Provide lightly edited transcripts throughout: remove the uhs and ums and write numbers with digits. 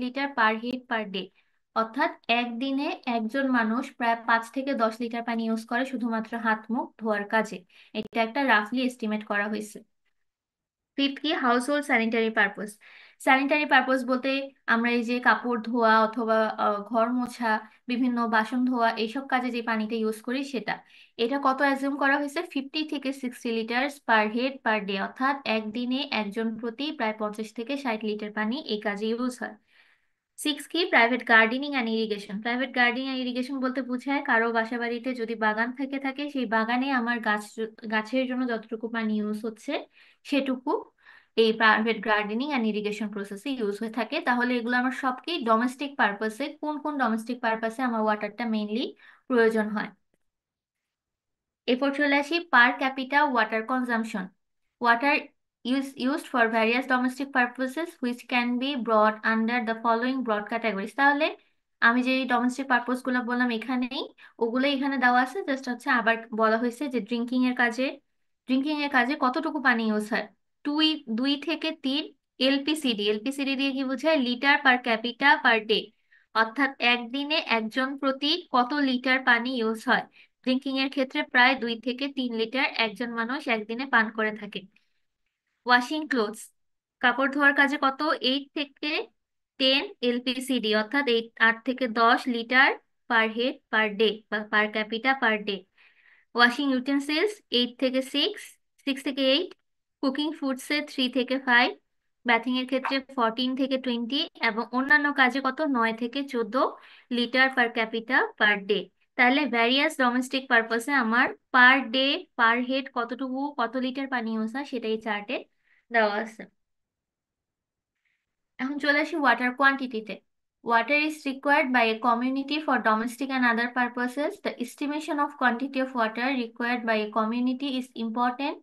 Litre per head per day. অর্থাৎ একদিনে একজন মানুষ প্রায় 5 থেকে 10 লিটার পানি ইউজ করে শুধুমাত্র হাত মুখ ধোয়ার কাজে। এটা একটা রাফলি এস্টিমেট করা হয়েছে। ফিফথ কি, house hold sanitary purpose. Sanitary purpose বলতে আমরা এই যে কাপড় ধোয়া অথবা ঘর মোছা, বিভিন্ন বাসন ধোয়া এইসব কাজে যে পানিটা ইউজ করি সেটা। এটা কত অ্যাজিউম করা হয়েছে? 50 থেকে 60 litre per head per day, অর্থাৎ একদিনে একজন প্রতি প্রায় 50 থেকে 60 লিটার পানি এই কাজে ইউজ হয়। সিক্স কি, private gardening and irrigation. Private gardening and irrigation বলতে বোঝায় কারো বাসা বাড়িতে যদি বাগান থেকে থাকে, সেই বাগানে আমার গাছের জন্য যতটুকু পানি ইউজ হচ্ছে সেটুকু এই প্রাইভেট গার্ডেনিং অ্যান্ড ইরিগেশন প্রসেসে ইউজ হয়ে থাকে। তাহলে এগুলো আমার সব কি ডোমেস্টিক পারপাসে, কোন কোন ডোমেস্টিক পারপাসে আমার ওয়াটারটা মেইনলি প্রয়োজন হয়। এরপর চলে আসি পার capital water consumption. Water used for various domestic purposes which can be brought under the following broad categories। তাহলে আমি যে ডোমেস্টিক পারপস গুলো বললাম এখানেই, ওগুলো এখানে দেওয়া আছে, জাস্ট হচ্ছে আবার বলা হয়েছে যে ড্রিঙ্কিং এর কাজে কতটুকু পানি ইউজ হয়। দুই 2 থেকে 3 এলপিসিডি। এলপিসিডি দিয়ে কি বোঝায়? Litre per capita per day, অর্থাৎ একদিনে একজন প্রতি কত লিটার পানি ইউজ হয়। ড্রিঙ্কিং এর ক্ষেত্রে প্রায় 2 থেকে 3 লিটার একজন মানুষ একদিনে পান করে থাকে। ওয়াশিং ক্লোথস, কাপড় ধোয়ার কাজে কত? 8 থেকে 10 এলপিসিডি, অর্থাৎ 8 থেকে 10 litre per head per day বা per capita per day. Washing utensils 8 থেকে 6, 6 থেকে 8। কুকিং ফুডসে 3 থেকে 5। ব্যাথিং এর ক্ষেত্রে 14 থেকে 20। এবং অন্যান্য কাজে কত? 9 থেকে 14 litre per capita per day. তাহলে ভ্যারিয়াস ডোমেস্টিক পারপাসে আমার পার ডে পার হেড কতটুকু কত লিটার পানি ইউজ হয় সেটাই চার্টে দেওয়া আছে। এখন চলে আসি ওয়াটার কোয়ান্টিটিতে। Water is required by a community for domestic and other purposes. The estimation of quantity of water required by a community is important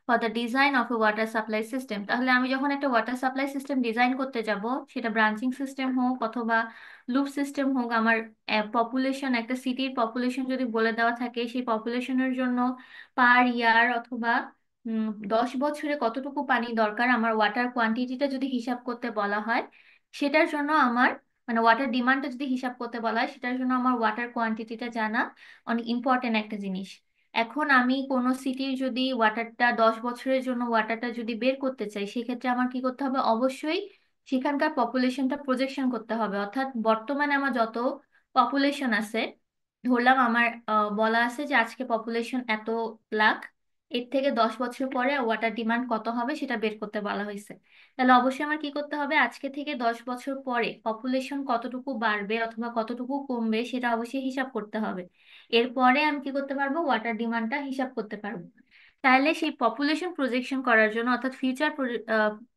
for the design of a water supply system. তাহলে আমি যখন একটা water supply system design করতে যাব, সেটা branching system হোক অথবা loop system হোক, আমার পপুলেশন, একটা সিটির পপুলেশন যদি বলে দেওয়া থাকে, সেই পপুলেশনের জন্য পার ইয়ার অথবা 10 বছরে কতটুকু পানি দরকার, আমার ওয়াটার কোয়ান্টিটিটা যদি হিসাব করতে বলা হয়, সেটার জন্য আমার মানে ওয়াটার ডিমান্ডটা যদি হিসাব করতে বলা হয়, সেটার জন্য আমার ওয়াটার কোয়ান্টিটিটা জানা অনেক ইম্পর্টেন্ট একটা জিনিস। এখন আমি কোনো সিটির যদি ওয়াটারটা 10 বছরের জন্য ওয়াটারটা যদি বের করতে চাই, সেক্ষেত্রে আমার কি করতে হবে? অবশ্যই সেখানকার পপুলেশনটা প্রজেকশন করতে হবে। অর্থাৎ বর্তমানে আমার যত পপুলেশন আছে, ধরলাম আমার বলা আছে যে আজকে পপুলেশন এত লাখ, এর থেকে 10 বছর পরে ওয়াটার ডিমান্ড কত হবে সেটা বের করতে বলা হয়েছে। তাহলে অবশ্যই আমার কি করতে হবে? আজকে থেকে 10 বছর পরে পপুলেশন কতটুকু বাড়বে অথবা কতটুকু কমবে সেটা অবশ্যই হিসাব করতে হবে। এরপরে আমি কি করতে পারবো? ওয়াটার ডিমান্ডটা হিসাব করতে পারবো। তাহলে সেই পপুলেশন প্রজেকশন করার জন্য, অর্থাৎ ফিউচার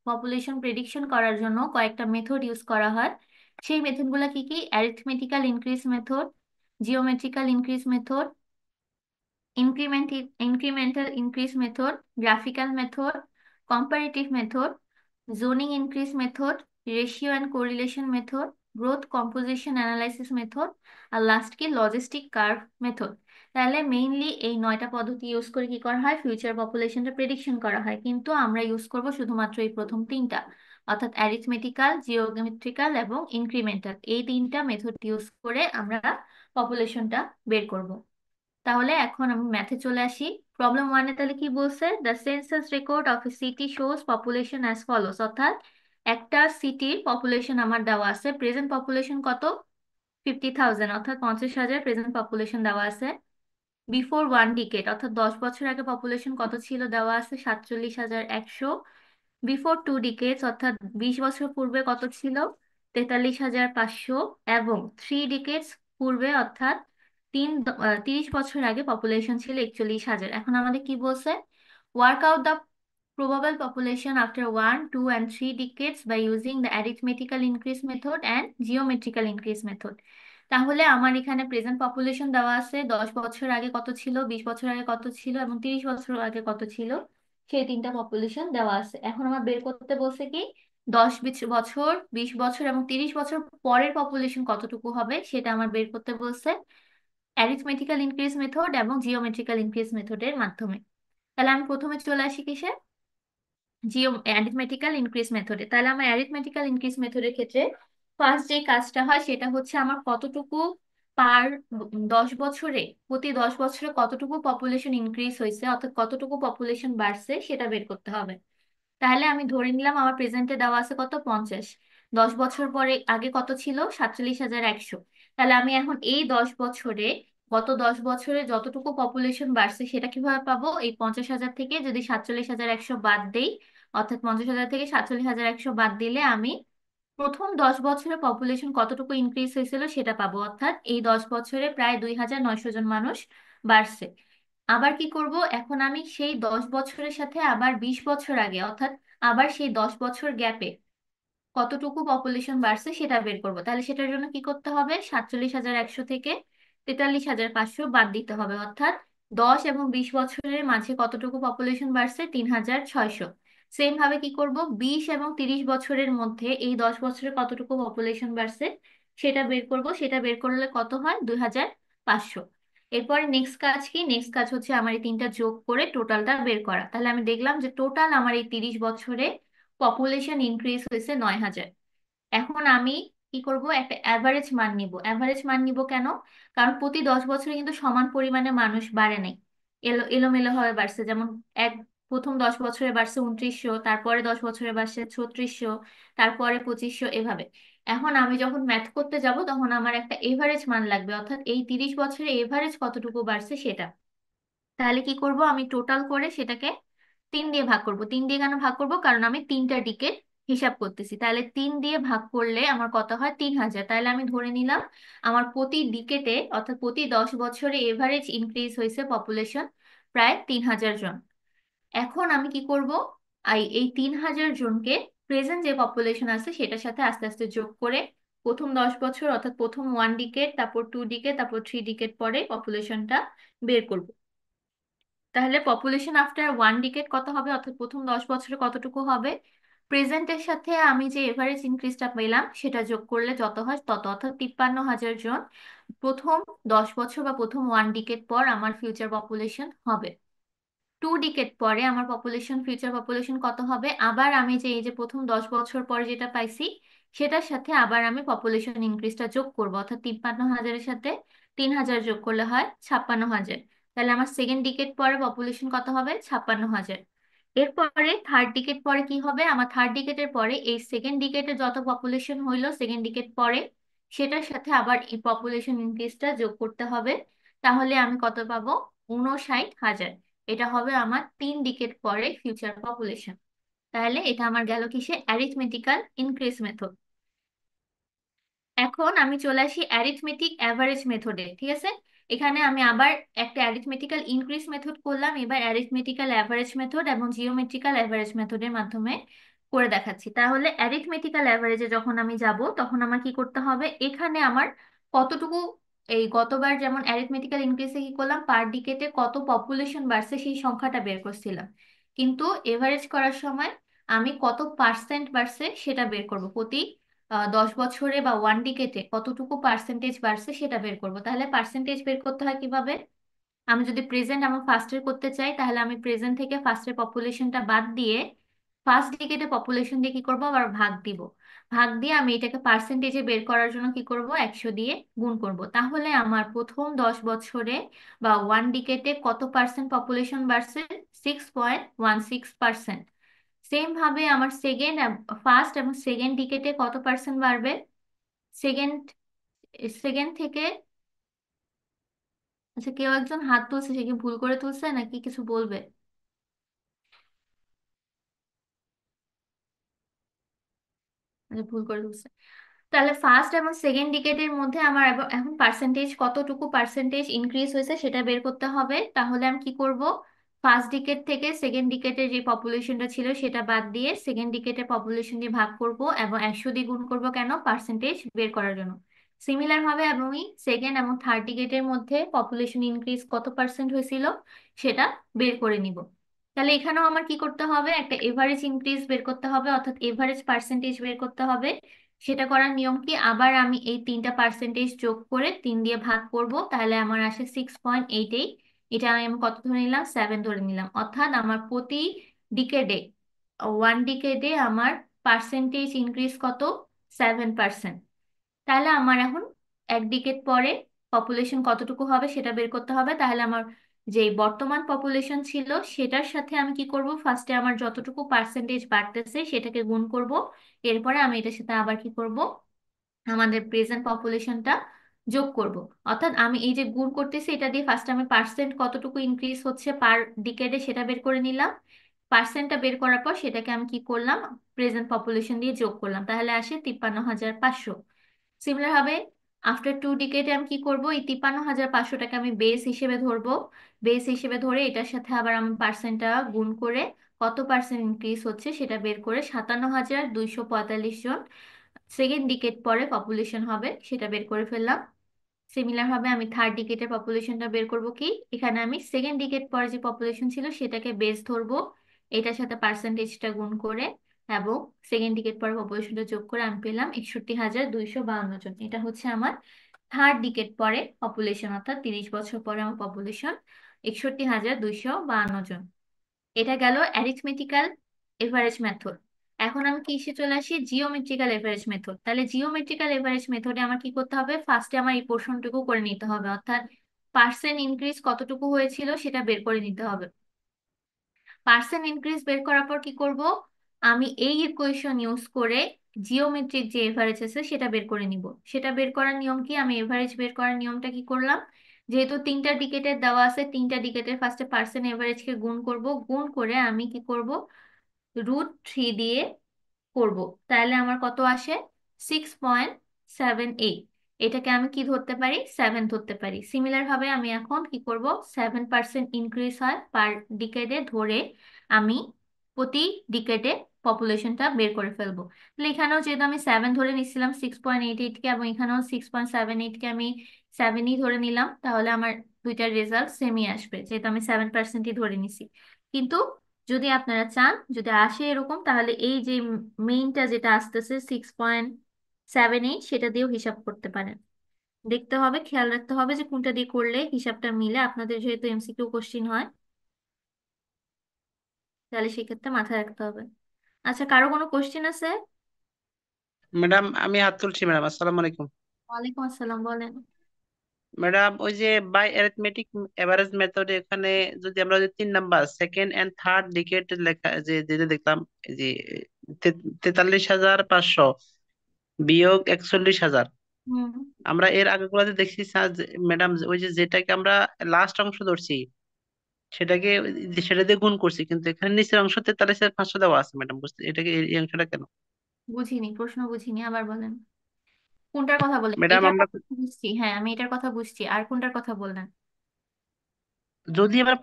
পপুলেশন প্রেডিকশন করার জন্য কয়েকটা মেথড ইউজ করা হয়। সেই মেথডগুলো কি কি? Arithmetical increase method, geometrical increase method, incremental increase method, graphical method, comparative method, zoning increase method, ratio and correlation method, growth composition analysis method, R last কি logistic curve method. তাহলে mainly এই 9টা পদ্ধতি use করে কি করা হয়? Future পপুলেশনটা prediction করা হয়, কিন্তু আমরা ইউজ করব শুধুমাত্র এই প্রথম 3টা, অর্থাৎ অ্যারিথমেটিক্যাল, জিওমেট্রিক্যাল এবং ইনক্রিমেন্টাল। এই 3টা মেথড ইউজ করে আমরা পপুলেশনটা বের করব। তাহলে এখন আমি ম্যাথে চলে আসি। প্রবলেম ওয়ানে তাহলে কি বলছে? The census record of a city shows population as follows. অর্থাৎ একটা সিটির পপুলেশন আমার দেওয়া আছে, প্রেজেন্ট পপুলেশন কত? 50,000, অর্থাৎ 50,000 প্রেজেন্ট পপুলেশন দেওয়া আছে। বিফোর 1 ডিকেড, অর্থাৎ 10 বছর আগে পপুলেশন কত ছিল দেওয়া আছে? 47,100। বিফোর 2 ডিকেডস, অর্থাৎ 20 বছর পূর্বে কত ছিল? 43,500। এবং 3 ডিকেডস পূর্বে, অর্থাৎ 30 বছর আগে পপুলেশন ছিল 41,000। এখন আমাদের কি বলছে? Work out the probable population after 1, 2 and 3 decades by using the arithmetical increase method and geometrical increase method। তাহলে আমার এখানে প্রেজেন্ট পপুলেশন দেওয়া আছে, 10 বছর আগে কত ছিল, 20 বছর আগে কত ছিল এবং 30 বছর আগে কত ছিল, সেই 3টা পপুলেশন দেওয়া আছে। এখন আমার বের করতে বলছে কি 10 বছর, 20 বছর এবং 30 বছর পরের পপুলেশন কতটুকু হবে সেটা আমার বের করতে বলছে অ্যারিথমেটিক্যাল ইনক্রিজ মেথড এবং জিওমেট্রিক্যাল ইনক্রিজ মেথডের মাধ্যমে। তাহলে আমি প্রথমে চলে আসি কিসে? অ্যারিথমেটিক্যাল ইনক্রিজ মেথডে। তাহলে আমার অ্যারিথমেটিক্যাল ইনক্রিজ মেথডের ক্ষেত্রে ফার্স্ট যে কাজটা হয় সেটা হচ্ছে আমার কতটুকু পার 10 বছরে, প্রতি 10 বছরে কতটুকু পপুলেশন ইনক্রিজ হয়েছে অর্থাৎ কতটুকু পপুলেশন বাড়ছে সেটা বের করতে হবে। তাহলে আমি ধরে নিলাম আমার প্রেজেন্টে দেওয়া আছে কত, 50। 10 বছর পরে আগে কত ছিল, 47,100। তাহলে আমি এখন এই 10 বছরে, গত 10 বছরে যতটুকু পপুলেশন বাড়ছে সেটা কিভাবে পাবো, এই 50,000 থেকে যদি 47,100 বাদ দেই, অর্থাৎ 50,000 থেকে 47,100 বাদ দিলে আমি প্রথম 10 বছরে পপুলেশন কতটুকু ইনক্রিজ হয়েছিল সেটা পাবো, অর্থাৎ এই 10 বছরে প্রায় 2,900 জন মানুষ বাড়ছে। আবার কি করব, এখন আমি সেই 10 বছরের সাথে আবার 20 বছর আগে, অর্থাৎ আবার সেই 10 বছর গ্যাপে কতটুকু পপুলেশন বাড়ছে সেটা বের করব। তাহলে সেটার জন্য কি করতে হবে, 47,100 থেকে 43,500 বাদ দিতে হবে, অর্থাৎ 10 এবং 20 বছরের মাঝে কতটুকু পপুলেশন বাড়ছে, 3,600। সেম ভাবে কি করব, 20 এবং 30 বছরের মধ্যে এই 10 বছরে কতটুকু পপুলেশন বাড়ছে সেটা বের করব। সেটা বের করলে কত হয়, 2,500। এরপরে নেক্সট কাজ কি, নেক্সট কাজ হচ্ছে আমার এই তিনটা যোগ করে টোটালটা বের করা। তাহলে আমি দেখলাম যে টোটাল আমার এই 30 বছরে পপুলেশন ইনক্রিজ হয়েছে 9,000। এখন আমি কি করব, একটা অ্যাভারেজ মান নিব। অ্যাভারেজ মান নিব কেন, কারণ প্রতি 10 বছরে কিন্তু সমান পরিমাণে মানুষ বাড়ে নাই, এলোমেলো ভাবে বাড়ছে। যেমন এক প্রথম 10 বছরে বাড়ছে 2900, তারপরে 10 বছরে বাড়ছে 3600, তারপরে 2500, এভাবে। এখন আমি যখন ম্যাথ করতে যাব তখন আমার একটা এভারেজ মান লাগবে, অর্থাৎ এই 30 বছরে এভারেজ কতটুকু বাড়ছে সেটা। তাহলে কি করব, আমি টোটাল করে সেটাকে 3 দিয়ে ভাগ করব। 3 দিয়ে কেন ভাগ করব, কারণ আমি তিনটা ডিকেট হিসাব করতেছি। তাহলে 3 দিয়ে ভাগ করলে আমার কত হয়, 3,000। তাহলে আমি ধরে নিলাম আমার প্রতি ডিকেটে, অর্থাৎ প্রতি 10 বছরে এভারেজ ইনক্রিজ হয়েছে পপুলেশন প্রায় 3,000 জন। এখন আমি কি করব, এই 3,000 জনকে প্রেজেন্ট যে পপুলেশন আছে সেটার সাথে আস্তে আস্তে যোগ করে প্রথম 10 বছর, অর্থাৎ প্রথম 1 ডিকেট, তারপর 2 ডিকেট, তারপর 3 ডিকেট পরে পপুলেশনটা বের করব। তাহলে পপুলেশন আফটার 1 ডিকেড কত হবে, অর্থাৎ প্রথম 10 বছরে কতটুকু হবে, প্রেজেন্টের সাথে আমি যে এভারেজ ইনক্রিজটা পেলাম সেটা যোগ করলে যত হয় তত, অর্থাৎ 53,000 জন প্রথম 10 বছর বা প্রথম 1 ডিকেড পর আমার ফিউচার পপুলেশন হবে। 2 ডিকেড পরে আমার পপুলেশন, ফিউচার পপুলেশন কত হবে, আবার আমি যে এই যে প্রথম 10 বছর পরে যেটা পাইছি সেটার সাথে আবার আমি পপুলেশন ইনক্রিজটা যোগ করব, অর্থাৎ 53,000-এর সাথে 3,000 যোগ করলে হয় 56,000। তাহলে আমার সেকেন্ড ডিকেড পরে পপুলেশন কত হবে, 56,000। এরপরে থার্ড ডিকেড পরে কি হবে, আমার থার্ড ডিকেটের পরে এই সেকেন্ড ডিকেটে যত পপুলেশন হইলো সেকেন্ড ডিকেড পরে সেটার সাথে আবার এই পপুলেশন ইনক্রিজটা যোগ করতে হবে। তাহলে আমি কত পাবো, 59,000। এটা হবে আমার 3 ডিকেড পরে ফিউচার পপুলেশন। তাহলে এটা আমার গেল কিসে, অ্যারিথমেটিক্যাল ইনক্রিজ মেথড। এখন আমি চলে আসি অ্যারিথমেটিক অ্যাভারেজ মেথডে, ঠিক আছে। এখানে আমি আবার একটা অ্যারিথমেটিক্যাল ইনক্রিজ মেথড করলাম, এবার অ্যারিথমেটিক্যাল অ্যাভারেজ মেথড এবং জিওমেট্রিক্যাল অ্যাভারেজ মেথডের মাধ্যমে করে দেখাচ্ছি। তাহলে অ্যারিথমেটিক্যাল অ্যাভারেজে যখন আমি যাব তখন আমার কি করতে হবে, এখানে আমার কতটুকু, এই গতবার যেমন অ্যারিথমেটিক্যাল ইনক্রিজে কি করলাম, পার ডিকেটে কত পপুলেশন বাড়ছে সেই সংখ্যাটা বের করছিলাম, কিন্তু এভারেজ করার সময় আমি কত পার্সেন্ট বাড়ছে সেটা বের করব, প্রতি 10 বছরে বা 1 ডিকেটে কতটুকু পার্সেন্টেজ বাড়ছে সেটা বের করব। তাহলে পার্সেন্টেজ বের করতে হয় কিভাবে, আমি যদি প্রেজেন্ট এবং ফার্স্টের করতে চাই তাহলে আমি প্রেজেন্ট থেকে ফার্স্টের পপুলেশনটা বাদ দিয়ে ফার্স্ট ডিকেটে পপুলেশন দিয়ে কি করব, আবার ভাগ দিব। ভাগ দিয়ে আমি এটাকে পার্সেন্টেজে বের করার জন্য কি করব, 100 দিয়ে গুণ করব। তাহলে আমার প্রথম 10 বছরে বা 1 ডিকেটে কত পার্সেন্ট পপুলেশন বাড়ছে, 6.16%। সেম ভাবে আমার ফার্স্ট এবং সেকেন্ড ডিকেটে কত পার্সেন্ট বাড়বে, সেকেন্ড সেকেন্ড থেকে, আচ্ছা কেউ একজন হাত তুলছে, সে কি ভুল করে তুলছে নাকি কিছু বলবে, আচ্ছা ভুল করে তুলছে। তাহলে ফার্স্ট এবং সেকেন্ড ডিকেটের মধ্যে আমার এখন পার্সেন্টেজ কতটুকু পার্সেন্টেজ ইনক্রিজ হয়েছে সেটা বের করতে হবে। তাহলে আমি কি করব, ফার্স্ট ডিকেট থেকে সেকেন্ড ডিকেটের যে পপুলেশনটা ছিল সেটা বাদ দিয়ে সেকেন্ড ডিকেটের পপুলেশন দিয়ে ভাগ করব এবং 100 দিয়ে গুণ করব, কেন, পার্সেন্টেজ বের করার জন্য। সিমিলার ভাবে আমি সেকেন্ড এবং থার্ড ডিকেটের মধ্যে পপুলেশন ইনক্রিজ কত পার্সেন্ট হয়েছিল সেটা বের করে নিব। তাহলে এখানেও আমার কি করতে হবে, একটা এভারেজ ইনক্রিজ বের করতে হবে, অর্থাৎ এভারেজ পার্সেন্টেজ বের করতে হবে। সেটা করার নিয়ম কি, আবার আমি এই তিনটা পার্সেন্টেজ যোগ করে 3 দিয়ে ভাগ করব, তাহলে আমার আসে 6.88। এটা আমি কত ধরে নিলাম, 7 ধরে নিলাম, অর্থাৎ আমার প্রতি ডিকেডে, 1 ডিকেডে আমার পার্সেন্টেজ ইনক্রিজ কত, 7%। তাহলে আমার এখন এক ডিকেট পরে পপুলেশন কতটুকু হবে সেটা বের করতে হবে। তাহলে আমার যে বর্তমান পপুলেশন ছিল সেটার সাথে আমি কি করব, ফার্স্টে আমার যতটুকু পার্সেন্টেজ বাড়তেছে সেটাকে গুণ করব। এরপরে আমি এটার সাথে আবার কি করব, আমাদের প্রেজেন্ট পপুলেশনটা যোগ করব। অর্থাৎ আমি এই যে গুণ করতেছি এটা দিয়ে ফার্স্ট আমি পার্সেন্ট কতটুকু ইনক্রিজ হচ্ছে পার ডিকেডে সেটা বের করে নিলাম। পার্সেন্টটা বের করার পর সেটাকে আমি কি করলাম, প্রেজেন্ট পপুলেশন দিয়ে যোগ করলাম, তাহলে আসে 53,500। সিমিলার হবে আফটার 2 ডিকেডে আমি কি করব, এই 53,500টাকে আমি বেস হিসেবে ধরবো। বেস হিসেবে ধরে এটার সাথে আবার আমি পার্সেন্টটা গুণ করে কত পার্সেন্ট ইনক্রিজ হচ্ছে সেটা বের করে 57,245 জন সেকেন্ড ডিকেড পরে পপুলেশন হবে সেটা বের করে ফেললাম। সিমিলার ভাবে আমি থার্ড ডিকেটের পপুলেশনটা বের করব, কি এখানে আমি সেকেন্ড ডিকেট পরে যে পপুলেশন ছিল সেটাকে বেস ধরবো, এটার সাথে পার্সেন্টেজটা গুণ করে এবং সেকেন্ড ডিকেট পরে পপুলেশনটা যোগ করে আমি পেলাম 61,252 জন। এটা হচ্ছে আমার থার্ড ডিকেট পরে পপুলেশন, অর্থাৎ 30 বছর পরে আমার পপুলেশন 61,252 জন। এটা গেল অ্যারিথমেটিক্যাল এভারেজ মেথড। এখন আমি কিসে চলে আসি, জিওমেট্রিক্যাল এভারেজ মেথড। তাহলে জিওমেট্রিক্যাল এভারেজ মেথডে আমার কি করতে হবে, ফার্স্টে আমার এই পোর্শনটুকু করে নিতে হবে, অর্থাৎ পার্সেন্ট ইনক্রিজ কতটুকু হয়েছিল সেটা বের করে নিতে হবে। পার্সেন্ট ইনক্রিজ বের করার পর কি করব, আমি এই ইকুয়েশন ইউজ করে জিওমেট্রিক যে এভারেজ আছে সেটা বের করে নিব। সেটা বের করার নিয়ম কি, আমি এভারেজ বের করার নিয়মটা কি করলাম, যেহেতু তিনটা ডিকেটের দেওয়া আছে তিনটা ডিকেটের ফার্স্টে পার্সেন্ট এভারেজকে গুণ করব, গুণ করে আমি কি করব, √3 দিয়ে করব। তাহলে আমার কত আসে, 6.78। এটাকে আমি কি ধরতে পারি, 7 ধরতে পারি। সিমিলার ভাবে আমি এখন কি করব, 7% ইনক্রিজ হয় পার ডিকেডে ধরে আমি প্রতি ডিকেডে পপুলেশনটা বের করে ফেলবো। তাহলে এখানেও যেহেতু আমি 7 ধরে নিচ্ছিলাম 6.88কে, এবং এখানেও 6.78কে আমি 7ই ধরে নিলাম, তাহলে আমার দুইটার রেজাল্ট সেমই আসবে যেহেতু আমি 7%ই ধরে নিছি। কিন্তু যদি আপনারা চান যদি আসে এরকম, তাহলে এই যে মেইনটা যেটা আসতেছে 6.78 সেটা দিয়েও হিসাব করতে পারেন। দেখতে হবে, খেয়াল রাখতে হবে যে কোনটা দিয়ে করলে হিসাবটা মিলে, আপনাদের যেহেতু এমসিকিউ কোশ্চিন হয় তাহলে সেক্ষেত্রে মাথায় রাখতে হবে। আচ্ছা, কারো কোনো কোশ্চিন আছে? ম্যাডাম আমি হাত তুলছি ম্যাডাম, আসসালামু আলাইকুম। ওয়ালাইকুম আসসালাম, বলেন। ম্যাডাম ওই যে বাই অ্যারিথমেটিক এভারেজ মেথডে এখানে যদি আমরা যে 3 number second and third digit লেখা যে যেটা দেখলাম, এই যে 43,500 বিয়োগ 41,000, হুম, আমরা এর আগে গুলাতে দেখছি ম্যাডাম ওই যে যেটাকে আমরা লাস্ট অংশ ধরছি সেটাকে সেটা দিয়ে গুণ করছি, কিন্তু এখানে নিচের অংশ 43,500 দেওয়া আছে ম্যাডাম, বুঝতে এটাকে এই অংশটা কেন? বুঝিনি, প্রশ্ন বুঝিনি, আবার বলেন। কোনটার কথা বলেন, ম্যাডাম এটার আমরা কথা বুঝছি, হ্যাঁ আমি এটার কথা বুঝছি, আর কোনটার কথা বললেন? যদি আমরা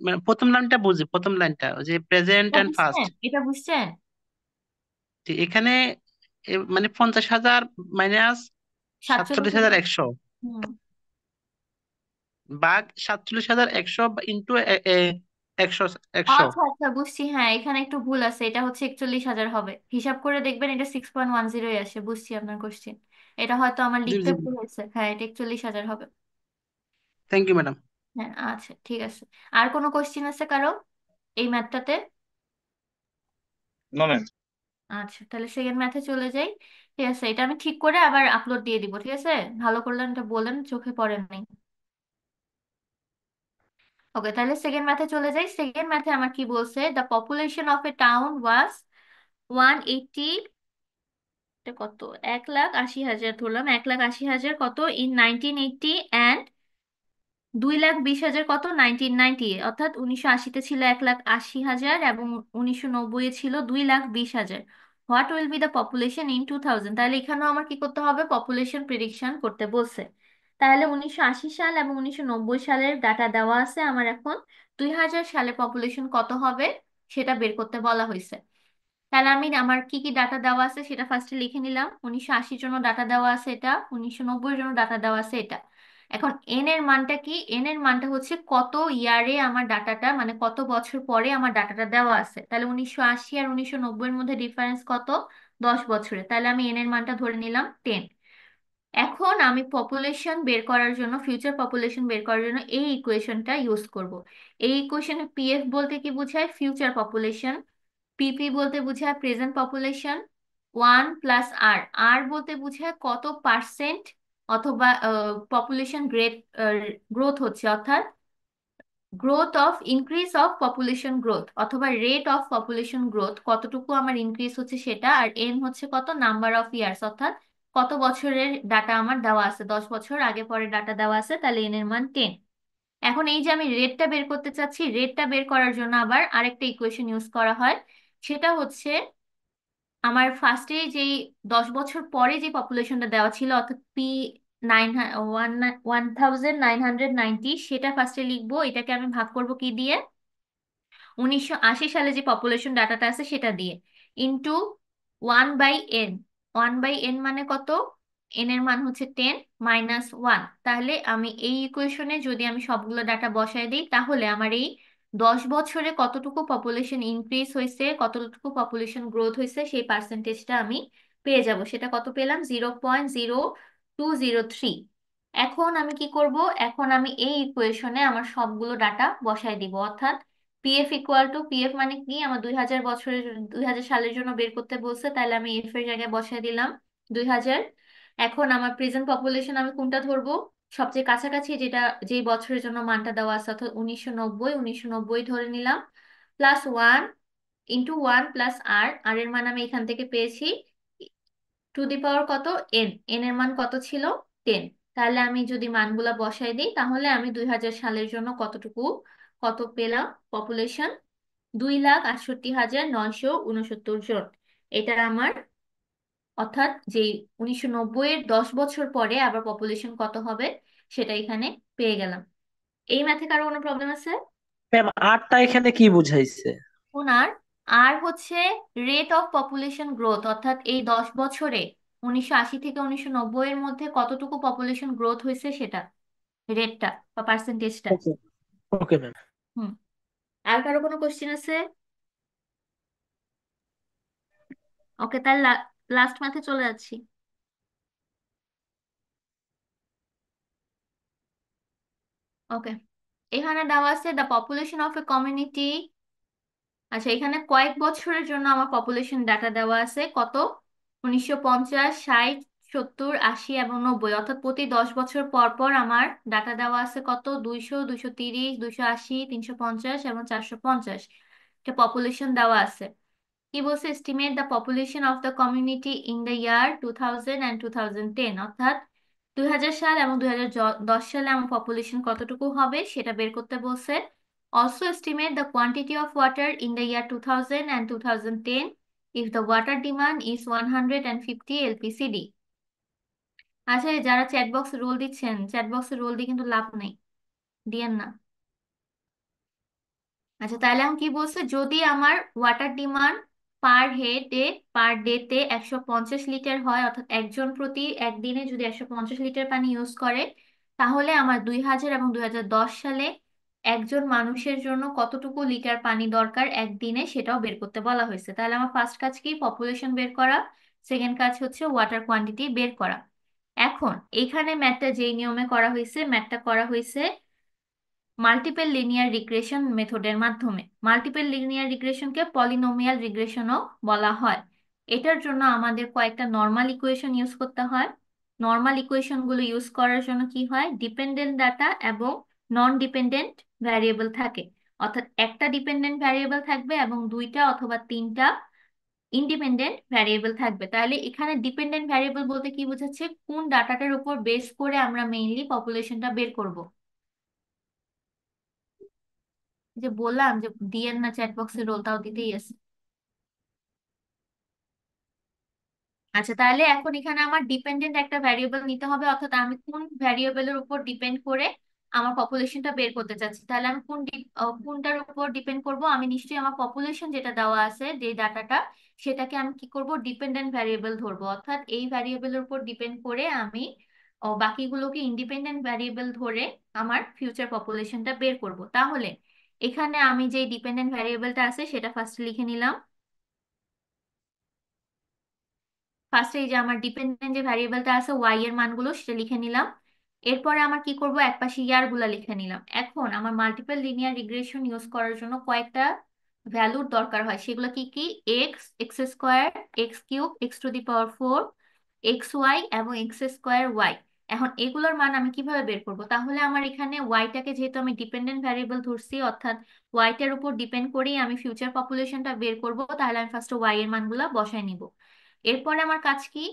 মানে প্রথম লাইনটা বুঝি, প্রথম লাইনটা ওই যে প্রেজেন্ট এটা এন্ড ফার্স্ট, বুঝছেন, এটা বুঝছেন? এখানে মানে 50,000 মাইনাস সাতচল্লিশ 47,000। হাজার একশো হুম। ভাগ 47,100 ইন্টু একশো একশো। আচ্ছা আচ্ছা, বুঝছি, হ্যাঁ এখানে একটু ভুল আছে, এটা হচ্ছে 41,000 হবে, হিসাব করে দেখবেন এটা 6.10 আসে। বুঝছি আপনার কোশ্চেন, এটা হয়তো আমার জি লিখতে জি, ভুল হয়েছে, হ্যাঁ এটা 41,000 হবে। Thank you madam. হ্যাঁ আচ্ছা ঠিক আছে। আর কোনো কোশ্চেন আছে কারো এই ম্যাথটাতে? No ma'am. আচ্ছা, তাহলে সেকেন্ড ম্যাথে চলে যাই। ঠিক আছে, এটা আমি ঠিক করে আবার আপলোড দিয়ে দিব, ঠিক আছে? ভালো করলেন, এটা বলেন, চোখে পড়েন নাই। ওকে, তাহলে সেকেন্ড ম্যাথে চলে যাই। সেকেন্ড ম্যাথে আমার কি বলছে, the population of a town ওয়াজ 180, কত, 1,80,000 ধরলাম, 1,80,000 কত ইন 1980, অ্যান্ড 2,20,000 কত 1990, অর্থাৎ 1980-তে ছিল 1,80,000 এবং 1990-এ ছিল 2,20,000। What will be the population in 2000? তাহলে এখানেও আমার কি করতে হবে, পপুলেশন প্রেডিকশন করতে বলছে। তাহলে 1980 সাল এবং 1990 সালের ডাটা দেওয়া আছে আমার, এখন 2000 সালে পপুলেশন কত হবে সেটা বের করতে বলা হয়েছে। তাহলে আমি আমার কি কি ডাটা দেওয়া আছে সেটা ফার্স্টে লিখে নিলাম। 1980-র জন্য ডাটা দেওয়া আছে এটা, 1990-এর জন্য ডাটা দেওয়া আছে এটা। এখন এন এর মানটা কি, এন এর মানটা হচ্ছে কত ইয়ারে আমার ডাটাটা, মানে কত বছর পরে আমার ডাটাটা দেওয়া আছে। তাহলে 1980 আর 1990-এর মধ্যে ডিফারেন্স কত, 10 বছরে, তাহলে আমি এন এর মানটা ধরে নিলাম 10। এখন আমি পপুলেশন বের করার জন্য, ফিউচার পপুলেশন বের করার জন্য এই ইকুয়েশনটা ইউজ করব। এই ইকুয়েশনে পিএফ বলতে কি বোঝায়, ফিউচার পপুলেশন। পিপি বলতে বোঝায় প্রেজেন্ট পপুলেশন। 1 + r। আর বলতে বোঝায় কত পার্সেন্ট অথবা পপুলেশন গ্রোথ হচ্ছে, অর্থাৎ growth of increase of population growth অথবা রেট অফ পপুলেশন গ্রোথ, কতটুকু আমার ইনক্রিজ হচ্ছে সেটা। আর এন হচ্ছে কত, নাম্বার অফ ইয়ার্স, অর্থাৎ কত বছরের ডাটা আমার দেওয়া আছে, 10 বছর আগে পরে ডাটা দেওয়া আছে, তাহলে এন এর মান 10। এখন এই যে আমি রেটটা বের করতে চাচ্ছি, রেটটা বের করার জন্য আবার আরেকটা ইকুয়েশন ইউজ করা হয়। সেটা হচ্ছে আমার ফার্স্টে যেই 10 বছর পরে যে পপুলেশনটা দেওয়া ছিল, অর্থাৎ পি 1990, সেটা ফার্স্টে লিখবো। এটাকে আমি ভাগ করব কি দিয়ে, 1980 সালে যে পপুলেশন ডাটাটা আছে সেটা দিয়ে, ইন্টু 1/n। 1/n মানে কত, এন এর মান হচ্ছে 10 -1। তাহলে আমি এই ইকুয়েশনে যদি আমি সবগুলো ডাটা বসায় দিই, তাহলে আমার এই 10 বছরে কতটুকু পপুলেশন ইনক্রিজ হয়েছে, কতটুকু পপুলেশন গ্রোথ হয়েছে, সেই পার্সেন্টেজটা আমি পেয়ে যাব। সেটা কত পেলাম, 0.0203। এখন আমি কি করব, এখন আমি এই ইকুয়েশনে আমার সবগুলো ডাটা বসায় দিব, অর্থাৎ পিএফ ইকুয়াল টু, পিএফ মানে কি, আমার 2000 সালের জন্য বের করতে বলছে, তাহলে আমি এফ এর জায়গায় বসায় দিলাম 2000। এখন আমার প্রেজেন্ট পপুলেশন আমি কোনটা ধরবো, সবচেয়ে কাছাকাছি যেটা, যেই বছরের জন্য মানটা দেওয়া আছে, অর্থাৎ 1990, 1990 ধরে নিলাম, +1 ইন্টু 1 + r। আর এর মান আমি এখান থেকে পেয়েছি টু দি পাওয়ার কত, এন। এন এর মান কত ছিল, 10। তাহলে আমি যদি মানগুলা বসাই দিই, তাহলে আমি 2000 সালের জন্য কত পেলাম পপুলেশন, 2,68,969 জন। এটা আমার, অর্থাৎ যে 1990 এর 10 বছর পরে আবার পপুলেশন কত হবে সেটা এখানে পেয়ে গেলাম। এই ম্যাথে কারো কোনো প্রবলেম আছে? ম্যাম আরটা এখানে কি বুঝাইছে? ওনার আর হচ্ছে রেট অফ পপুলেশন গ্রোথ, অর্থাৎ এই 10 বছরে 1980 থেকে 1990 এর মধ্যে কতটুকু পপুলেশন গ্রোথ হয়েছে সেটা, রেটটা বা পার্সেন্টেজটা। ওকে, ওকে ম্যাম। হুম। আর কারো কোনো কোশ্চেন আছে? ওকে, তাহলে লাস্ট ম্যাথে চলে যাচ্ছি। ওকে, এখানে দেওয়া আছে the population of a community. আচ্ছা, এখানে কয়েক বছরের জন্য আমার পপুলেশন ডাটা দেওয়া আছে, কত, 1950, 60, 70, 80 এবং 90, অর্থাৎ প্রতি 10 বছর পর পর আমার ডাটা দেওয়া আছে কত, 200, 230, 280, 350 এবং 450। এটা পপুলেশন দেওয়া আছে। কি বলছে, estimate the population of the community in the year 2000 and 2010, অর্থাৎ 2000 সাল এবং 2010 সালে আমার পপুলেশন কতটুকু হবে সেটা বের করতে বলছে। Also estimate the quantity of water in the year 2000 and 2010 if the water demand is 150 এলপিসিডি। আচ্ছা, যারা চ্যাট বক্সে রোল দিচ্ছেন, চ্যাট বক্সে রোল দিয়ে কিন্তু লাভ নেই, দিয়েন না। আচ্ছা, তাহলে আমি কি বলছে, যদি আমার ওয়াটার ডিমান্ড পার ডেতে 150 লিটার হয়, অর্থাৎ একজন প্রতি একদিনে যদি 150 লিটার পানি ইউজ করে, তাহলে আমার 2000 এবং 2010 সালে একজন মানুষের জন্য কতটুকু লিটার পানি দরকার একদিনে, সেটাও বের করতে বলা হয়েছে। তাহলে আমার ফার্স্ট কাজ কি, পপুলেশন বের করা। সেকেন্ড কাজ হচ্ছে ওয়াটার কোয়ান্টিটি বের করা। এখন এইখানে ম্যাথটা যেই নিয়মে করা হয়েছে, ম্যাথটা করা হয়েছে মাল্টিপল লিনিয়ার রিগ্রেশন মেথডের মাধ্যমে। মাল্টিপল লিনিয়ার রিগ্রেশনকে পলিনোমিয়াল রিগ্রেশনও বলা হয়। এটার জন্য আমাদের কয়েকটা নর্মাল ইকুয়েশন ইউজ করতে হয়। নর্মাল ইকুয়েশনগুলো ইউজ করার জন্য কি হয়, ডিপেন্ডেন্ট ডাটা এবং নন ডিপেন্ডেন্ট ভ্যারিয়েবল থাকে, অর্থাৎ একটা ডিপেন্ডেন্ট ভ্যারিয়েবল থাকবে এবং দুইটা অথবা তিনটা ইন্ডিপেন্ডেন্ট ভ্যারিয়েবল থাকবে। তাহলে এখানে ডিপেন্ডেন্ট ভ্যারিয়েবল বলতে কি বোঝাচ্ছে, কোন ডাটাটার উপর বেস করে আমরা মেইনলি পপুলেশনটা বের করব। যে বললাম যে দিয়েন না চ্যাট বক্সে রোল, তাও দিতেই আছে। আচ্ছা, তাহলে এখন এখানে আমার ডিপেন্ডেন্ট একটা ভ্যারিয়েবল নিতে হবে, অর্থাৎ আমি কোন ভ্যারিয়েবলের উপর ডিপেন্ড করে আমার পপুলেশনটা বের করতে চাচ্ছি। তাহলে আমি কোনটার উপর ডিপেন্ড করব, আমি নিশ্চয়ই আমার পপুলেশন যেটা দেওয়া আছে যে ডাটাটা, সেটাকে আমি কি করব, ডিপেন্ডেন্ট ভ্যারিয়েবল ধরবো, অর্থাৎ এই ভ্যারিয়েবলের উপর ডিপেন্ড করে আমি বাকিগুলোকে ইন্ডিপেন্ডেন্ট ভ্যারিয়েবল ধরে আমার ফিউচার পপুলেশনটা বের করব। তাহলে এখানে আমি যে ডিপেন্ডেন্ট ভ্যারিয়েবলটা আছে সেটা ফার্স্ট লিখে নিলাম। ফার্স্টে এই যে আমার ডিপেন্ডেন্ট যে ভ্যারিয়েবলটা আছে ওয়াই এর মানগুলো সেটা লিখে নিলাম। এরপরে আমার কি করব, একপাশে ইয়ার গুলা লিখে নিলাম। এখন আমার মাল্টিপল লিনিয়ার রিগ্রেশন ইউজ করার জন্য কয়েকটা ভ্যালুর দরকার হয় সেগুলো কি কি? X, X square, X cube, X to the power 4, X Y এবং এক্স স্কোয়ার ওয়াই। এখন এগুলোর মান আমি কিভাবে বের করব? তাহলে আমার এখানে ওয়াইটাকে যেহেতু আমি ডিপেন্ডেন্ট ভ্যারিয়েবল ধরছি, অর্থাৎ ওয়াইটার উপর ডিপেন্ড করেই আমি ফিউচার পপুলেশনটা বের করব, তাহলে আমি ফার্স্ট ওয়াই এর মানগুলো বসায় নিব। এরপরে আমার কাজ কি?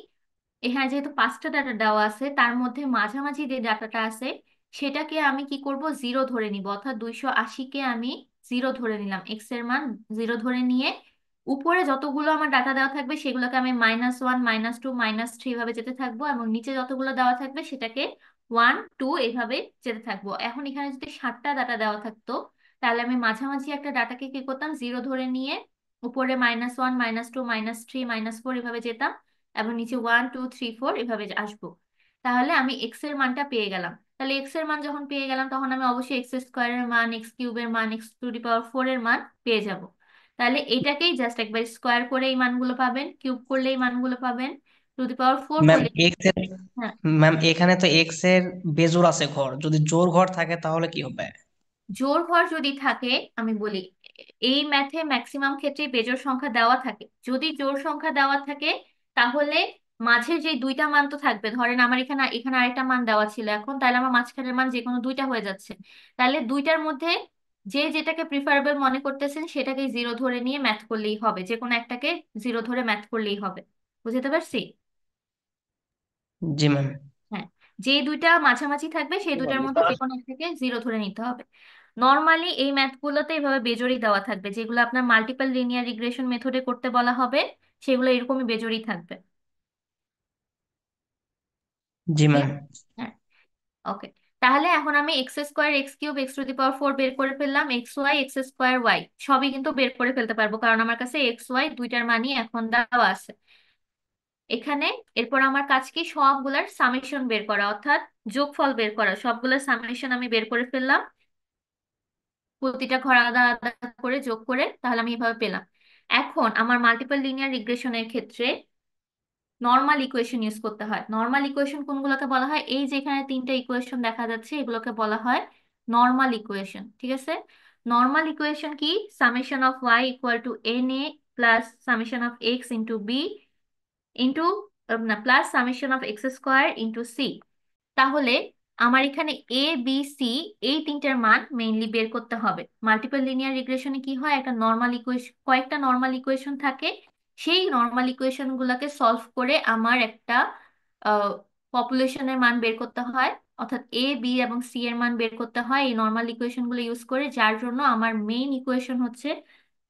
এখানে যেহেতু 5টা ডাটা দেওয়া আছে, তার মধ্যে মাঝামাঝি যে ডাটাটা আছে সেটাকে আমি কি করব, জিরো ধরে নিব। অর্থাৎ 280-কে আমি জিরো ধরে নিলাম, এক্স এর মান জিরো ধরে নিয়ে উপরে যতগুলো আমার ডাটা দেওয়া থাকবে সেগুলোকে আমি -1, -2, -3 এভাবে যেতে থাকবো, এবং নিচে যতগুলো দেওয়া থাকবে সেটাকে 1, 2 এইভাবে যেতে থাকবো। এখন এখানে যদি 7টা ডাটা দেওয়া থাকতো, তাহলে আমি মাঝামাঝি একটা ডাটাকে কি করতাম, জিরো ধরে নিয়ে উপরে -1, -2, -3, -4 এভাবে যেতাম, এবং নিচে 1, 2, 3, 4 এভাবে আসবো। তাহলে আমি এক্স এর মানটা পেয়ে গেলাম। তাহলে এক্স এর মান যখন পেয়ে গেলাম, তখন আমি অবশ্যই এক্স স্কোয়ারের মান, এক্স কিউবের মান, এক্স টু দি পাওয়ার 4 এর মান পেয়ে যাব। তাহলে এটাকেই জাস্ট একবার স্কোয়ার করে এই মানগুলো পাবেন, কিউব করলে এই মানগুলো পাবেন, টু দি পাওয়ার 4 ম্যাম করলে। এক্স এর হ্যাঁ, ম্যাম এখানে তো এক্স এর বেজোড় আছে ঘর, যদি জোড় ঘর থাকে তাহলে কি হবে? জোড় ঘর যদি থাকে, আমি বলি এই ম্যাথে ম্যাক্সিমাম ক্ষেত্রে বেজোড় সংখ্যা দেওয়া থাকে। যদি জোড় সংখ্যা দেওয়া থাকে, তাহলে মাঝের যে দুইটা মান তো থাকবে। ধরেন আমার এখানে এখানে আরেকটা মান দেওয়া ছিল, এখন তাহলে আমার মাঝখানের মান যে কোনো দুইটা হয়ে যাচ্ছে। তাহলে দুইটার মধ্যে যে যেটাকে প্রিফারেবল মনে করতেছেন সেটাকে জিরো ধরে নিয়ে ম্যাথ করলেই হবে, যে কোনো একটাকে জিরো ধরে ম্যাথ করলেই হবে। বুঝতে পারছি? জি ম্যাম। হ্যাঁ, যে দুইটা মাঝামাঝি থাকবে সেই দুইটার মধ্যে যে কোনো একটাকে জিরো ধরে নিতে হবে। নর্মালি এই ম্যাথগুলোতে এইভাবে বেজোড়ই দেওয়া থাকবে, যেগুলো আপনার মাল্টিপল লিনিয়ার রিগ্রেশন মেথডে করতে বলা হবে সেগুলো এরকমই বেজোড়ই থাকবে। জি ম্যাম। ক্লিয়ার? হ্যাঁ, ওকে। তাহলে এখন আমি X square, X cube, X to the power 4 বের করে ফেললাম, X Y, X square Y সবই কিন্তু বের করে ফেলতে পারবো, কারণ আমার কাছে এক্স ওয়াই দুইটার মানই এখন দেওয়া আছে এখানে। এরপর আমার কাজ কি, সবগুলার সামেশন বের করা, অর্থাৎ যোগফল বের করা। সবগুলোর সামেশন আমি বের করে ফেললাম, প্রতিটা ঘর আলাদা আলাদা করে যোগ করে, তাহলে আমি এভাবে পেলাম। এখন আমার মাল্টিপল লিনিয়ার রিগ্রেশনের ক্ষেত্রে নর্মাল ইকুয়েশন ইউজ করতে হয়। নর্মাল ইকুয়েশন কোনগুলোকে বলা হয়? এই যে এখানে তিনটা ইকুয়েশন দেখা যাচ্ছে, এগুলোকে বলা হয় নর্মাল ইকুয়েশন। ঠিক আছে? নর্মাল ইকুয়েশন কি? Summation of Y equal to N A plus summation of X into B into, না, plus summation of X square into C. তাহলে আমার এখানে এ বি সি এই তিনটার মান মেইনলি বের করতে হবে। মাল্টিপল লিনিয়ার রিগ্রেশনে কি হয়, একটা নর্মাল ইকুয়েশন, কয়েকটা নর্মাল ইকুয়েশন থাকে, সেই নর্মাল ইকুয়েশন গুলাকে সলভ করে আমার একটা পপুলেশনের মান বের করতে হয়, অর্থাৎ এ বি এবং সি এর মান বের করতে হয় এই নর্মাল ইকুয়েশন গুলো ইউজ করে। যার জন্য আমার মেইন ইকুয়েশন হচ্ছে,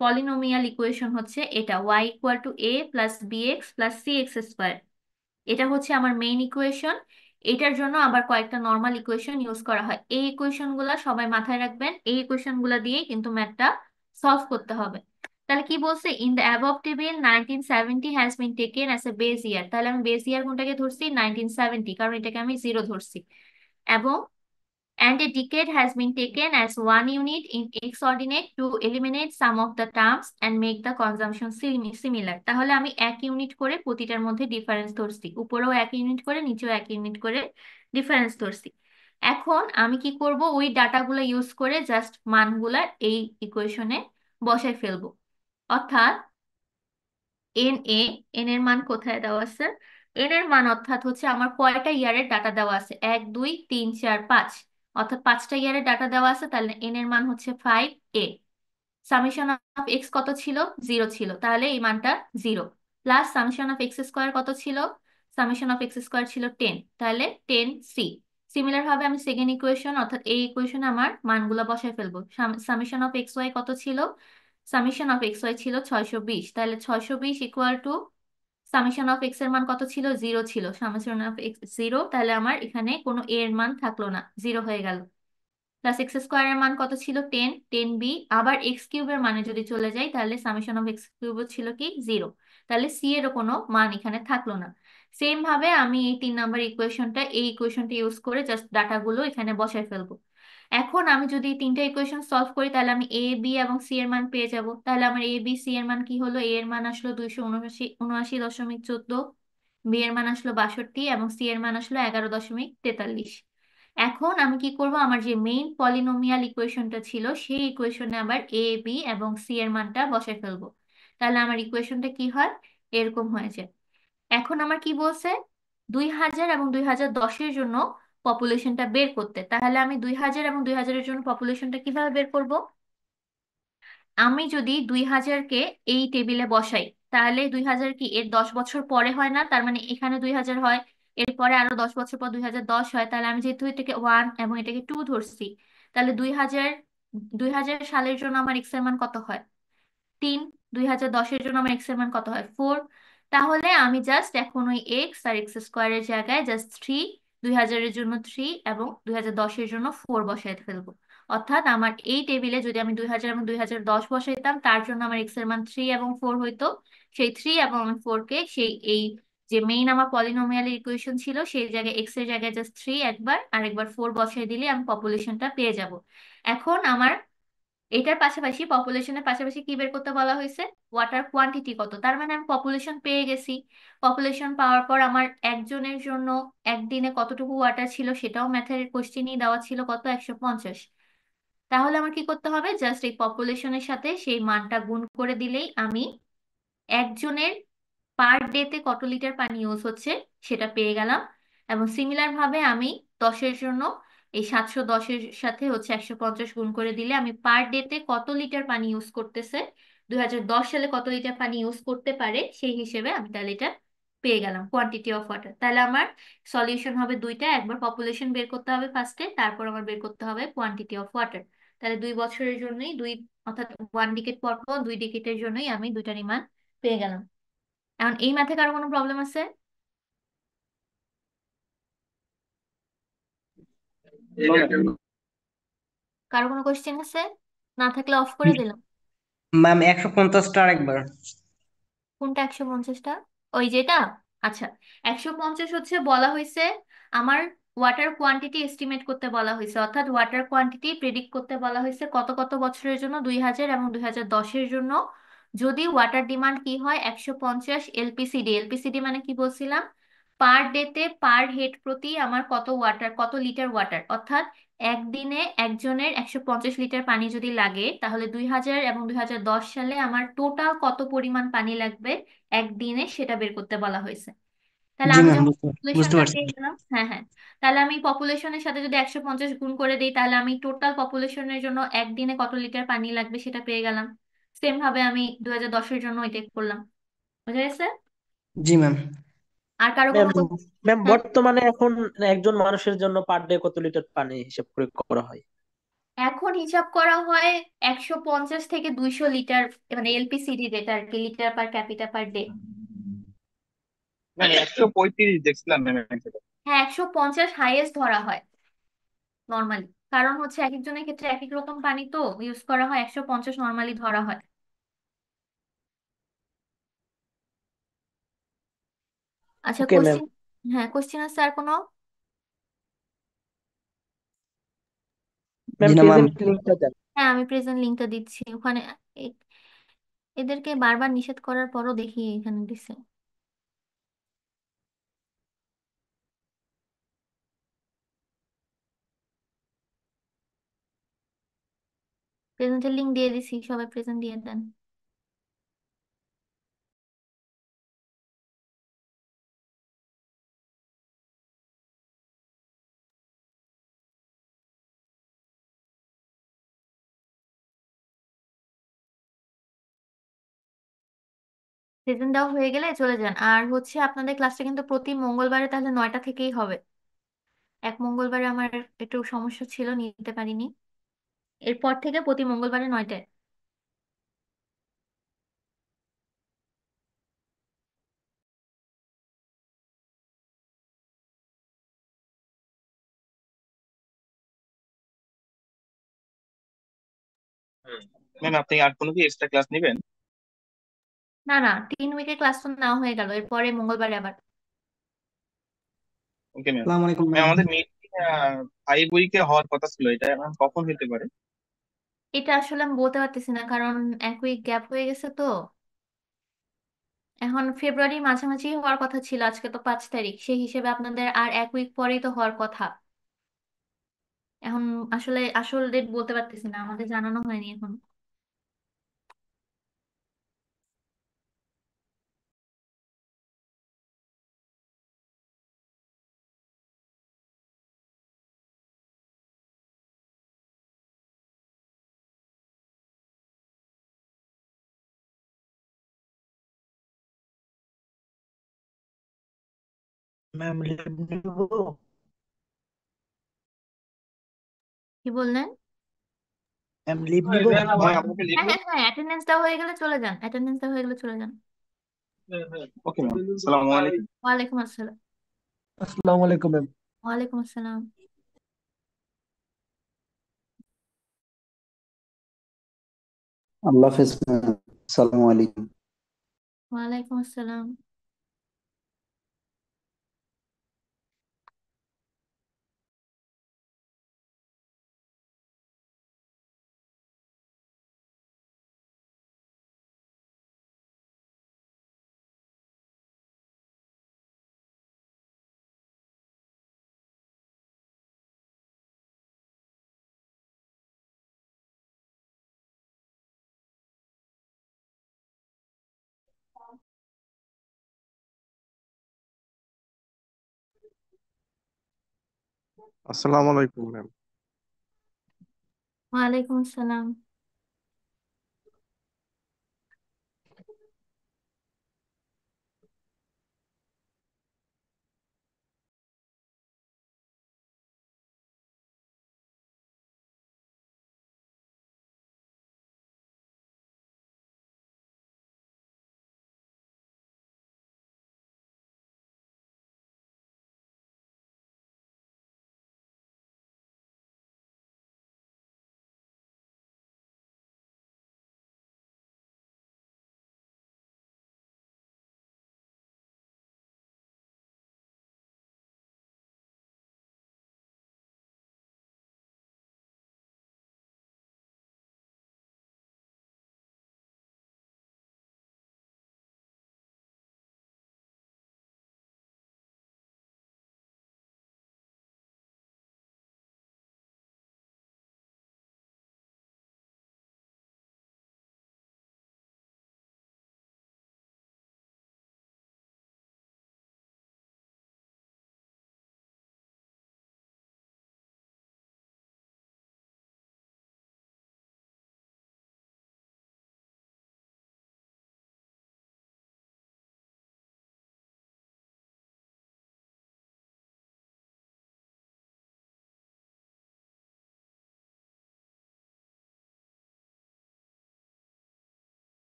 পলিনোমিয়াল ইকুয়েশন হচ্ছে এটা, Y equal to A plus B X plus C X square. এটা হচ্ছে আমার মেইন ইকুয়েশন। এটার জন্য আবার কয়েকটা নর্মাল ইকুয়েশন ইউজ করা হয়। এই ইকুয়েশন গুলা সবাই মাথায় রাখবেন, এই ইকুয়েশন গুলা দিয়েই কিন্তু ম্যাথটা সলভ করতে হবে। তাহলে কি বলছে, in the above table 1970 has been taken as a base year. তাহলে আমি বেস ইয়ার কোনটাকে ধরছি? 1970, কারণ এটাকে আমি জিরো ধরছি। এবং and a decade has been taken as one unit in x ordinate to eliminate some of the terms and make the consumption similar. তাহলে আমি এক ইউনিট করে প্রতিটার মধ্যে ডিফারেন্স ধরছি, উপরেও এক ইউনিট করে নিচেও এক ইউনিট করে ডিফারেন্স ধরছি। এখন আমি কি করব, ওই ডাটাগুলো ইউজ করে জাস্ট মানগুলা এই ইকুয়েশনে বসাই ফেলবো। অর্থাৎ এন এ, এন এর মান কোথায় দেওয়া আছে? এন এর মান অর্থাৎ হচ্ছে আমার কয়টা ইয়ারের ডাটা দেওয়া আছে, 1, 2, 3, 4, 5, অর্থাৎ 5টা ইয়ারের ডাটা দেওয়া আছে। তাহলে এন এর মান হচ্ছে 5a। সামেশন অফ এক্স কত ছিল? জিরো ছিল, তাহলে এই মানটা zero. Plus summation of X square কত ছিল? সামেশন অফ এক্স স্কোয়ার ছিল 10, তাহলে 10c। সিমিলার ভাবে আমি সেকেন্ড ইকুয়েশন, অর্থাৎ এই ইকুয়েশনে আমার মানগুলো বসায় ফেলবো। সামেশন অফ এক্স ওয়াই কত ছিল? সামেশন অফ এক্স ওয়াই ছিল 620, তাহলে 620 equal to summation of x এর মান কত ছিল? জিরো ছিল, সামেশন অফ এক্স জিরো, তাহলে আমার এখানে কোনো এ এর মান থাকলো না, জিরো হয়ে গেল। প্লাস এক্স স্কোয়ারের মান কত ছিল? 10, 10b। আবার এক্স কিউবের মানে যদি চলে যাই, তাহলে সামেশন অফ এক্স কিউব ছিল কি? জিরো। তাহলে সি এরও কোনো মান এখানে থাকলো না। সেম ভাবে আমি এই 3 নাম্বার ইকুয়েশনটা, এই ইকুয়েশনটা ইউজ করে জাস্ট ডাটাগুলো এখানে বসায় ফেলবো। এখন আমি যদি এই তিনটা ইকুয়েশন সলভ করি, তাহলে আমি এ বি এবং সি এর মান পেয়ে যাব। তাহলে আমার এ বি সি এর মান কি হলো? এ এর মান আসলো 279.14, বি এর মান আসলো 62 এবং সি এর মান আসলো 11.43। এখন আমি কি করব, আমার যে মেইন পলিনোমিয়াল ইকুয়েশনটা ছিল সেই ইকুয়েশনে আবার এ বি এবং সি এর মানটা বসাই ফেলবো। তাহলে আমার ইকুয়েশনটা কি হয়, এরকম হয়েছে। এখন আমার কি বলছে, 2000 এবং 2010-এর জন্য পপুলেশনটা বের করতে। তাহলে আমি 2000 এবং 2000-এর জন্য পপুলেশনটা কিভাবে বের করব? আমি যদি 2000-কে এই টেবিলে বসাই, তাহলে 2000 কি এর 10 বছর পরে হয় না? তার মানে এখানে 2000 হয়, এরপরে আরো 10 বছর পর 2010 হয়। তাহলে আমি যেহেতু এটাকে 1 এবং এটাকে 2 ধরছি, তাহলে 2000 সালের জন্য আমার এক্স এর মান কত হয়? 3। 2010-এর জন্য আমার এক্স এর মান কত হয়? 4। তাহলে আমি জাস্ট এখন ওই এক্স আর এক্স স্কোয়ারের জায়গায় জাস্ট 3, 2000-এর জন্য 3 এবং 2010-এর জন্য 4 বসাই ফেলবো। অর্থাৎ আমার এই টেবিলে যদি আমি 2000 এবং 2010 বসাইতাম, তার জন্য আমার এক্স এর মান 3 এবং 4 হইতো। সেই 3 এবং 4 কে সেই এই যে মেইন আমার পলিনোমিয়ালের ইকুয়েশন ছিল, সেই জায়গায় এক্স এর জায়গায় জাস্ট 3 একবার আর একবার 4 বসাই দিলে আমি পপুলেশনটা পেয়ে যাব। এখন আমার এটার পাশাপাশি, পপুলেশনের পাশাপাশি কি বের করতে বলা হয়েছে? ওয়াটার কোয়ান্টিটি কত। তার মানে আমি পপুলেশন পেয়ে গেছি। পপুলেশন পাওয়ার পর আমার একজনের জন্য একদিনে কতটুকু ওয়াটার ছিল সেটাও ম্যাথের কোশ্চেনই দেওয়া ছিল, কত? 150। তাহলে আমার কি করতে হবে, জাস্ট এই পপুলেশনের সাথে সেই মানটা গুণ করে দিলেই আমি একজনের পার ডেতে কত লিটার পানি ইউজ হচ্ছে সেটা পেয়ে গেলাম। এবং সিমিলার ভাবে আমি 10-এর জন্য এই 710-এর সাথে হচ্ছে 150 গুণ করে দিলে আমি পার ডেতে কত লিটার পানি ইউজ করতেছে, 2010 সালে কত লিটার পানি ইউজ করতে পারে, সেই হিসেবে আমি তাহলে এটা পেয়ে গেলাম, কোয়ান্টিটি অফ ওয়াটার। তাহলে আমার সলিউশন হবে দুইটা, একবার পপুলেশন বের করতে হবে ফার্স্টে, তারপর আমার বের করতে হবে কোয়ান্টিটি অফ ওয়াটার। তাহলে 2 বছরের জন্যই অর্থাৎ 1 ডিকেট পর পর 2 ডিকেটের জন্যই আমি দুইটারই মান পেয়ে গেলাম। এখন এই ম্যাথে কারো কোনো প্রবলেম আছে? কারো কোনো কোশ্চেন আছে? না থাকলে অফ করে দিলাম। ম্যাম 150টা আরেকবার। কোনটা 150টা? ওই যেটা? আচ্ছা, 150 হচ্ছে বলা হয়েছে আমার ওয়াটার কোয়ান্টিটি এস্টিমেট করতে বলা হয়েছে, অর্থাৎ ওয়াটার কোয়ান্টিটি প্রেডিক্ট করতে বলা হয়েছে কত কত বছরের জন্য, 2000 এবং 2010-এর জন্য। যদি ওয়াটার ডিমান্ড কি হয়, 150 এলপিসিডি। এলপিসিডি মানে কি বলছিলাম? পার ডেতে পার হেড প্রতি আমার কত ওয়াটার, কত লিটার ওয়াটার, অর্থাৎ একদিনে একজনের 150 লিটার পানি যদি লাগে, তাহলে 2000 এবং 2010 সালে আমার টোটাল কত পরিমাণ পানি লাগবে একদিনে, সেটা বের করতে বলা হয়েছে। তাহলে জি আমি ম্যাম, যখন বুঝতে পপুলেশনটা পারছি। পেয়ে গেলাম, হ্যাঁ হ্যাঁ, তাহলে আমি পপুলেশনের সাথে যদি 150 গুণ করে দিই, তাহলে আমি টোটাল পপুলেশনের জন্য একদিনে কত লিটার পানি লাগবে সেটা পেয়ে গেলাম। সেম ভাবে আমি 2010-এর জন্য এটাই করলাম। বুঝা গেছে? জি ম্যাম। আর কারো ম্যাম কোনো ম্যাম হ্যাঁ, বর্তমানে এখন একজন মানুষের জন্য পার ডে কত লিটার পানি হিসাব করে করা হয়? এখন হিসাব করা হয় 150 থেকে 200 লিটার, মানে এলপিসিডি যেটা আর কি, litre per capita per day. মানে 135 দেখছিলাম ম্যাম। হ্যাঁ, 150 হাইয়েস্ট ধরা হয় নর্মালি, কারণ হচ্ছে এক একজনের ক্ষেত্রে এক এক রকম পানি তো ইউজ করা হয়, 150 নর্মালি ধরা হয়। আচ্ছা, ওকে ম্যাম। কোশ্চিন, হ্যাঁ কোশ্চিন আছে আর কোনো? ম্যাম জি না ম্যাম। প্রেজেন্ট লিঙ্কটা দেন। হ্যাঁ, আমি প্রেজেন্ট লিঙ্কটা দিচ্ছি ওখানে। এ- এদেরকে বারবার নিষেধ করার পরও দেখি এখানে দিছে। প্রেজেন্টের লিঙ্ক দিয়ে দিছি, সবাই প্রেজেন্ট দিয়ে দেন। প্রেজেন্ট দেওয়া হয়ে গেলে চলে যান। আর হচ্ছে আপনাদের ক্লাসটা কিন্তু প্রতি মঙ্গলবারে তাহলে 9টা থেকেই হবে। এক মঙ্গলবারে আমার একটু সমস্যা ছিল, নিতে পারিনি। এরপর থেকে প্রতি মঙ্গলবারে 9টায়। ম্যাম আপনি আর কোনো কি এক্সট্রা ক্লাস নেবেন? না না, 3 উইকের ক্লাস তো নেওয়া হয়ে গেল, এরপরে মঙ্গলবারে আবার। Okay ma'am. আসসালামু আলাইকুম ম্যাম ম্যাম। আমাদের মিটিং 5 উইকে হওয়ার কথা ছিল, এটা এখন কখন হতে পারে? এটা আসলে আমি বলতে পারতেছি না, কারণ 1 উইক গ্যাপ হয়ে গেছে তো। এখন ফেব্রুয়ারি মাঝামাঝি হওয়ার কথা ছিল, আজকে তো 5 তারিখ, সেই হিসেবে আপনাদের আর 1 উইক পরেই তো হওয়ার কথা। এখন আসলে আসল ডেট বলতে পারতেছি না, আমাদের জানানো হয়নি এখন। ম্যাম লিভ নিব? কি বললেন? ম্যাম লিভ নিব? হয় আপনাকে হ্যাঁ লিখবো। হ্যাঁ হ্যাঁ, অ্যাটেন্ডেন্স দেওয়া হয়ে গেলে চলে যান, অ্যাটেন্ডেন্স দেওয়া হয়ে গেলে চলে যান। ওকে ম্যাম, আসসালামু আলাইকুম। ওয়ালাইকুম আসসালাম। আসসালামু আলাইকুম ম্যাম। ওয়ালাইকুম আসসালাম। আল্লাহ হাফেজ ম্যাম। আসসালামু আলাইকুম। ওয়ালাইকুম আসসালাম। আসসালামু আলাইকুম ম্যাম। ওয়ালাইকুম আসসালাম।